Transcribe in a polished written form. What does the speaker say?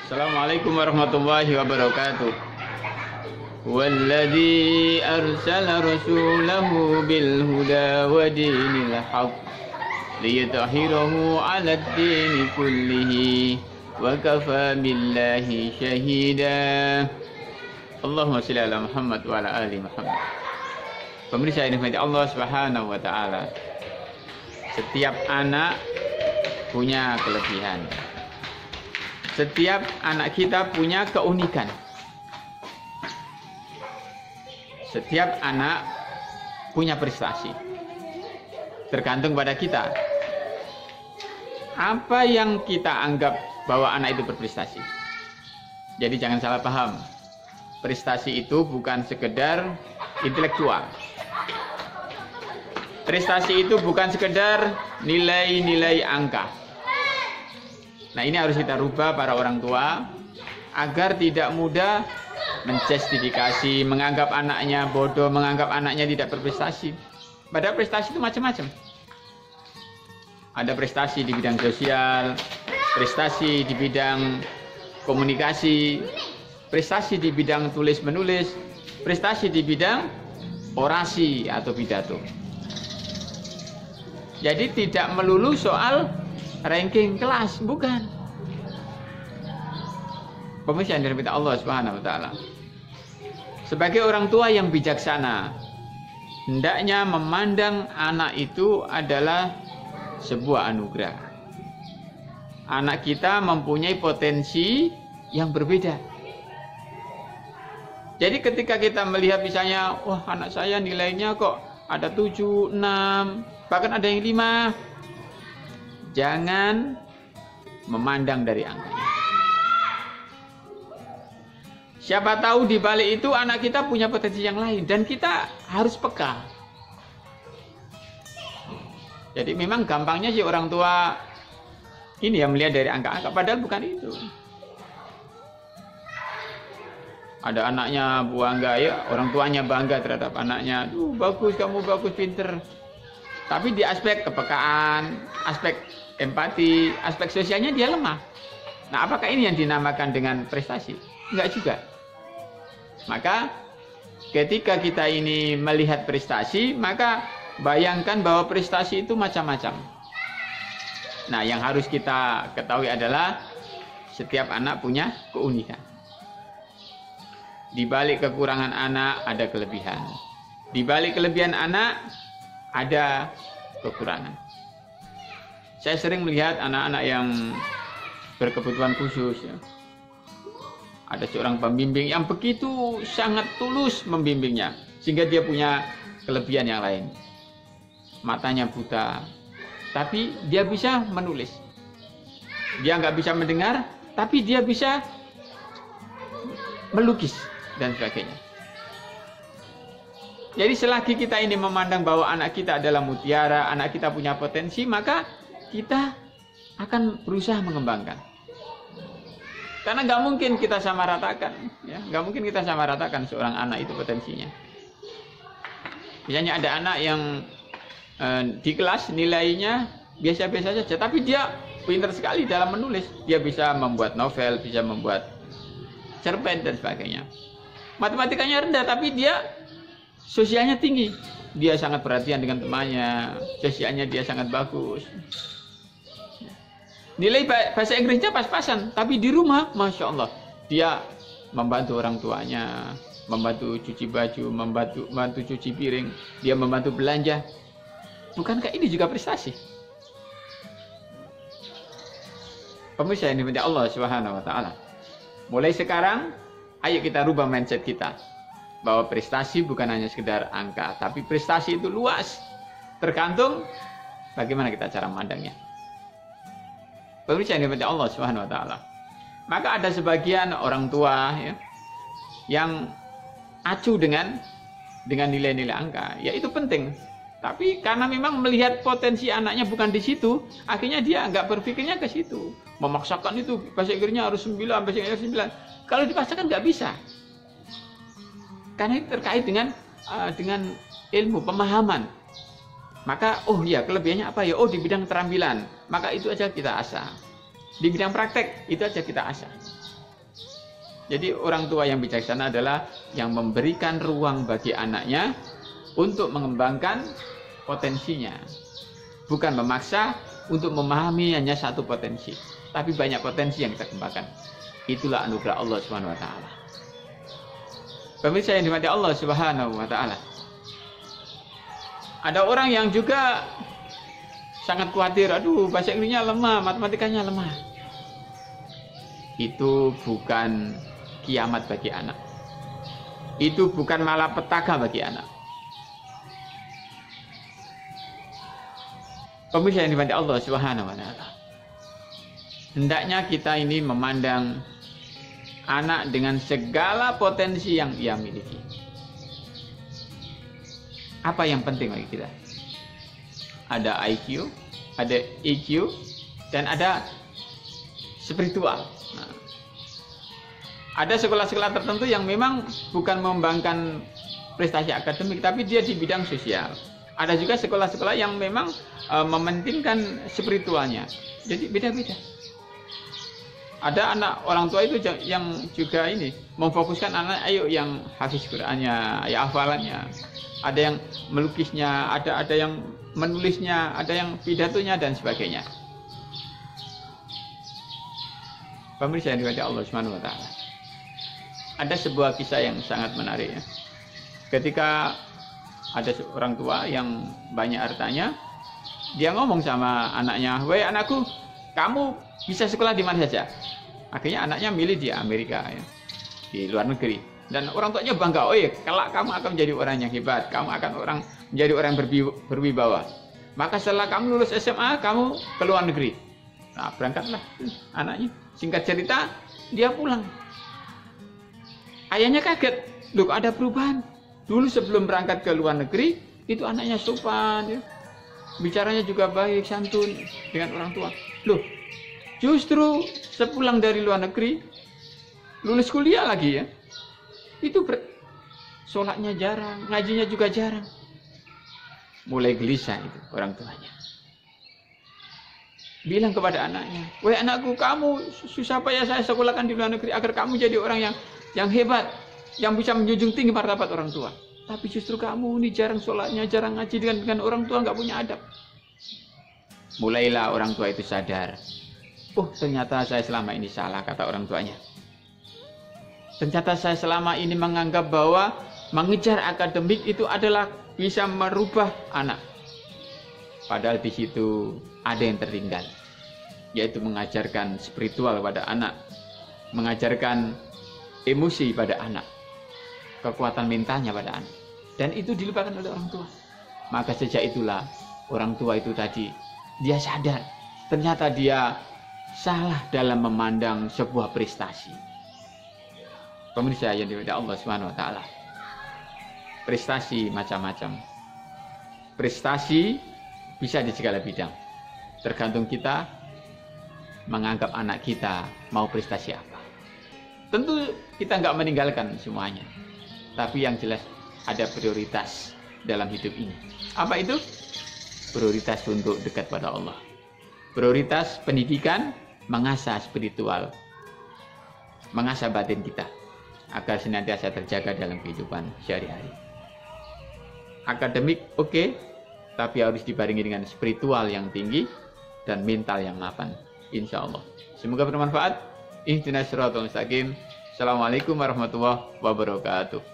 Assalamualaikum warahmatullahi wabarakatuh. Walladzi arsala rasulahu bil huda wa dinil haqq liyutahhirahu 'alad dini kullihi wa kafa billahi syahida. Allahumma shalli ala Muhammad wa ala ali Muhammad. Pemirsa yang dirahmati Allah Subhanahu wa taala. Setiap anak punya kelebihan. Setiap anak kita punya keunikan. Setiap anak punya prestasi. Tergantung pada kita. Apa yang kita anggap bahwa anak itu berprestasi. Jadi jangan salah paham. Prestasi itu bukan sekedar intelektual. Prestasi itu bukan sekedar nilai-nilai angka. Nah, ini harus kita rubah para orang tua agar tidak mudah menjustifikasi, menganggap anaknya bodoh, menganggap anaknya tidak berprestasi. Padahal prestasi itu macam-macam. Ada prestasi di bidang sosial, prestasi di bidang komunikasi, prestasi di bidang tulis-menulis, prestasi di bidang orasi atau pidato. Jadi tidak melulu soal ranking kelas, bukan. Pemirsa yang dirahmati Allah Subhanahu wa taala. Sebagai orang tua yang bijaksana, hendaknya memandang anak itu adalah sebuah anugerah. Anak kita mempunyai potensi yang berbeda. Jadi ketika kita melihat misalnya, wah anak saya nilainya kok ada 7, 6, bahkan ada yang 5. Jangan memandang dari angkanya. Siapa tahu di balik itu anak kita punya potensi yang lain dan kita harus peka. Jadi memang gampangnya sih orang tua ini yang melihat dari angka-angka, padahal bukan itu. Ada anaknya bangga ya, orang tuanya bangga terhadap anaknya. Bagus, kamu bagus, pinter. Tapi di aspek kepekaan, aspek empati, aspek sosialnya dia lemah. Nah, apakah ini yang dinamakan dengan prestasi? Enggak juga. Maka ketika kita ini melihat prestasi, maka bayangkan bahwa prestasi itu macam-macam. Nah, yang harus kita ketahui adalah setiap anak punya keunikan. Di balik kekurangan anak ada kelebihan. Di balik kelebihan anak ada kekurangan. Saya sering melihat anak-anak yang berkebutuhan khusus ya. Ada seorang pembimbing yang begitu sangat tulus membimbingnya sehingga dia punya kelebihan yang lain. Matanya buta, tapi dia bisa menulis. Dia nggak bisa mendengar, tapi dia bisa melukis dan sebagainya. Jadi selagi kita ini memandang bahwa anak kita adalah mutiara, anak kita punya potensi, maka kita akan berusaha mengembangkan. Karena nggak mungkin kita samaratakan, ya, nggak mungkin kita samaratakan seorang anak itu potensinya. Misalnya ada anak yang di kelas nilainya biasa-biasa saja, tapi dia pintar sekali dalam menulis. Dia bisa membuat novel, bisa membuat cerpen dan sebagainya. Matematikanya rendah, tapi dia sosialnya tinggi. Dia sangat perhatian dengan temannya, sosialnya dia sangat bagus. Nilai bahasa Inggrisnya pas-pasan, tapi di rumah, Masya Allah, dia membantu orang tuanya, membantu cuci baju, membantu cuci piring, dia membantu belanja. Bukankah ini juga prestasi? Pemirsa yang dimuliakan Allah Subhanahu wa taala. Mulai sekarang, ayo kita rubah mindset kita. Bahwa prestasi bukan hanya sekedar angka, tapi prestasi itu luas. Tergantung bagaimana kita cara memandangnya. Pemirsa yang dimuliakan Allah Subhanahu wa taala. Maka ada sebagian orang tua ya, yang acuh dengan nilai-nilai angka. Ya itu penting. Tapi karena memang melihat potensi anaknya bukan di situ, akhirnya dia nggak berpikirnya ke situ. Memaksakan itu bahasa Inggrisnya harus 9, bahasa Inggrisnya 9. Kalau dipaksakan nggak bisa. Karena itu terkait dengan ilmu, pemahaman. Maka, oh ya, kelebihannya apa ya? Oh, di bidang keterampilan. Maka itu aja kita asah. Di bidang praktek, itu aja kita asah. Jadi orang tua yang bijaksana adalah yang memberikan ruang bagi anaknya untuk mengembangkan potensinya. Bukan memaksa untuk memahami hanya satu potensi. Tapi banyak potensi yang kita kembangkan. Itulah anugerah Allah Subhanahu wa taala. Pemirsa yang dimati Allah Subhanahu wa taala. Ada orang yang juga sangat khawatir, aduh bahasa Inggrisnya lemah, matematikanya lemah. Itu bukan kiamat bagi anak. Itu bukan malapetaka bagi anak. Pemirsa yang dimati Allah Subhanahu wa taala. Hendaknya kita ini memandang anak dengan segala potensi yang ia miliki. Apa yang penting bagi kita? Ada IQ, ada EQ, dan ada spiritual. Nah, ada sekolah-sekolah tertentu yang memang bukan mengembangkan prestasi akademik, tapi dia di bidang sosial. Ada juga sekolah-sekolah yang memang mementingkan spiritualnya. Jadi beda-beda. Ada anak orang tua itu yang juga ini memfokuskan anak, ayo yang hafiz Qur'annya, ya hafalannya. Ada yang melukisnya, ada yang menulisnya, ada yang pidatonya dan sebagainya. Pemirsa yang dimuliakan Allah Subhanahu wa taala. Ada sebuah kisah yang sangat menarik ya. Ketika ada seorang tua yang banyak hartanya, dia ngomong sama anaknya, "Woi anakku, kamu bisa sekolah di mana saja." Akhirnya anaknya milih di Amerika ya, di luar negeri. Dan orang tuanya bangga, oh iya, kalau kamu akan menjadi orang yang hebat, kamu akan menjadi orang yang berwibawa. Maka setelah kamu lulus SMA, kamu ke luar negeri. Nah, berangkatlah anaknya. Singkat cerita, dia pulang. Ayahnya kaget, loh ada perubahan. Dulu sebelum berangkat ke luar negeri, itu anaknya sopan, ya. Bicaranya juga baik, santun dengan orang tua. Loh, justru sepulang dari luar negeri, lulus kuliah lagi ya. Itu sholatnya jarang, ngajinya juga jarang. Mulai gelisah itu orang tuanya. Bilang kepada anaknya, "Woi anakku, kamu susah payah saya sekolahkan di luar negeri agar kamu jadi orang yang hebat, yang bisa menjunjung tinggi martabat orang tua. Tapi justru kamu ini jarang sholatnya, jarang ngaji dengan orang tua, nggak punya adab." Mulailah orang tua itu sadar. Oh, ternyata saya selama ini salah, kata orang tuanya. Ternyata saya selama ini menganggap bahwa mengejar akademik itu adalah bisa merubah anak. Padahal di situ ada yang tertinggal, yaitu mengajarkan spiritual pada anak, mengajarkan emosi pada anak, kekuatan mentalnya pada anak. Dan itu dilupakan oleh orang tua. Maka sejak itulah orang tua itu tadi, dia sadar ternyata dia salah dalam memandang sebuah prestasi. Pemirsa yang dimuliakan Allah Subhanahu wa taala. Prestasi macam-macam. Prestasi bisa di segala bidang. Tergantung kita menganggap anak kita mau prestasi apa. Tentu kita nggak meninggalkan semuanya. Tapi yang jelas ada prioritas dalam hidup ini. Apa itu? Prioritas untuk dekat pada Allah. Prioritas pendidikan, mengasah spiritual, mengasah batin kita agar senantiasa terjaga dalam kehidupan sehari-hari. Akademik oke, tapi harus dibarengi dengan spiritual yang tinggi dan mental yang mapan, insya Allah. Semoga bermanfaat. Ihdinas siratal mustaqim. Assalamualaikum warahmatullahi wabarakatuh.